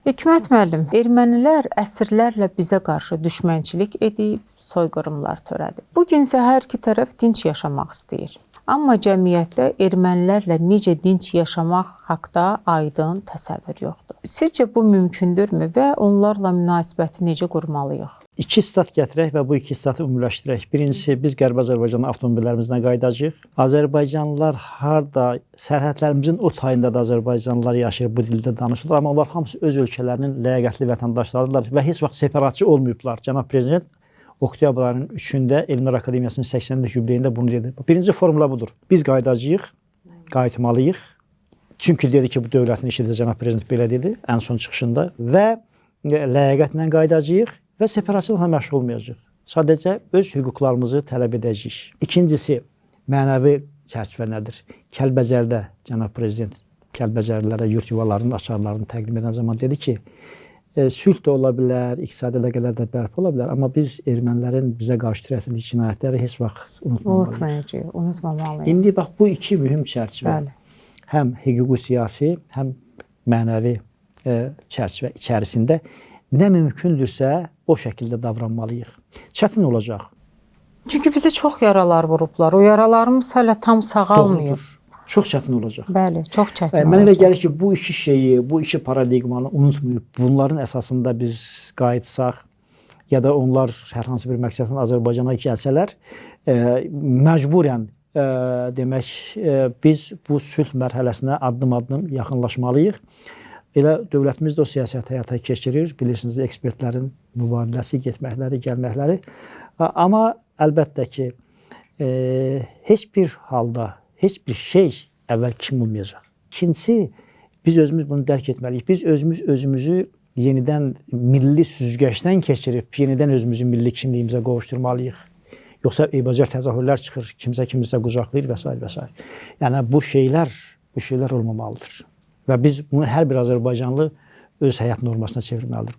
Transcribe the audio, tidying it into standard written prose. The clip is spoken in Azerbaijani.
Hikmət müəllim, ermənilər əsrlərlə bizə qarşı düşmənçilik edib, soyqırımlar törədib. Bu gün isə hər iki tərəf dinc yaşamaq istəyir. Amma cəmiyyətdə ermənilərlə necə dinc yaşamaq haqqında aydın təsəvvür yoxdur. Sizcə bu mümkündürmü və onlarla münasibəti necə qurmalıyıq? İki stat gətirək və bu iki statı ümumiləşdirək. Birincisi, biz Qərbi Azərbaycan avtomobillərimizdən qayıdacağıq. Azərbaycanlılar harda, sərhədlərimizin o tayında da Azərbaycanlılar yaşayır, bu dildə danışırlar. Amma onlar hamısı öz ölkələrinin ləyaqətli vətəndaşlarıdırlar və heç vaxt separatçı olmayıblar. Cənab Prezident oktyabr ayının 3-də Elmlər Akademiyasının 80-lik yubileyində bunu dedi. Birinci formula budur. Biz qayıdacağıq, qayıtmalıyıq. Çünki dedi ki, bu dövlətin işidir, Cənab Prezident belə dedi ən son çıxışında və ləyaqətlə qayıdacağıq və separatçılıqla məşğul olmayacaq. Sadəcə öz hüquqlarımızı tələb edəcəyik. İkincisi, mənəvi çərçivə nədir? Kəlbəcərdə Cənab Prezident Kəlbəcərlilərə yurt yuvalarının açarlarını təqdim edən zaman dedi ki, sülh də ola bilər, iqtisadi əlaqələr də bərpa ola bilər, amma biz ermənilərin bizə qarşı törətdiyi cinayətləri heç vaxt unutmamalıyıq. Unutmamalıyıq. İndi bax, bu iki mühüm çərçivə, Bəli. həm hüquqi siyasi, həm mənəvi çərçivə içərisində nə mümkündürsə o şəkildə davranmalıyıq. Çətin olacaq. Çünki bizi çox yaralar vurublar. O yaralarımız hələ tam sağalmıyor. Doğrudur. Çox çətin olacaq. Bəli, çox çətin Mənə elə olacaq. gəlir ki, bu iki şeyi, bu iki paradigmanı unutmayıb, bunların əsasında biz qayıtsaq ya da onlar hər hansı bir məqsədlə Azərbaycana gəlsələr, məcburən demək, biz bu sülh mərhələsinə addım-addım yaxınlaşmalıyıq. Elə dövlətimiz də o siyasət həyata keçirir. Bilirsiniz, ekspertlərin mübadiləsi, getməkləri, gəlməkləri. Amma əlbəttə ki, heç bir halda, heç bir şey əvvəl kimi olmayacaq. İkincisi, biz özümüz bunu dərk etməliyik. Biz özümüzü yenidən milli süzgəçdən keçirib, yenidən özümüzü milli kimliyimizə qovuşturmalıyıq. Yoxsa eybəcər təzahürlər çıxır, kimsə kimsə qucaqlayır və s. və s. Yəni, bu şeylər olmamalıdır. Və biz bunu hər bir Azərbaycanlı öz həyat normasına çevirməlidir.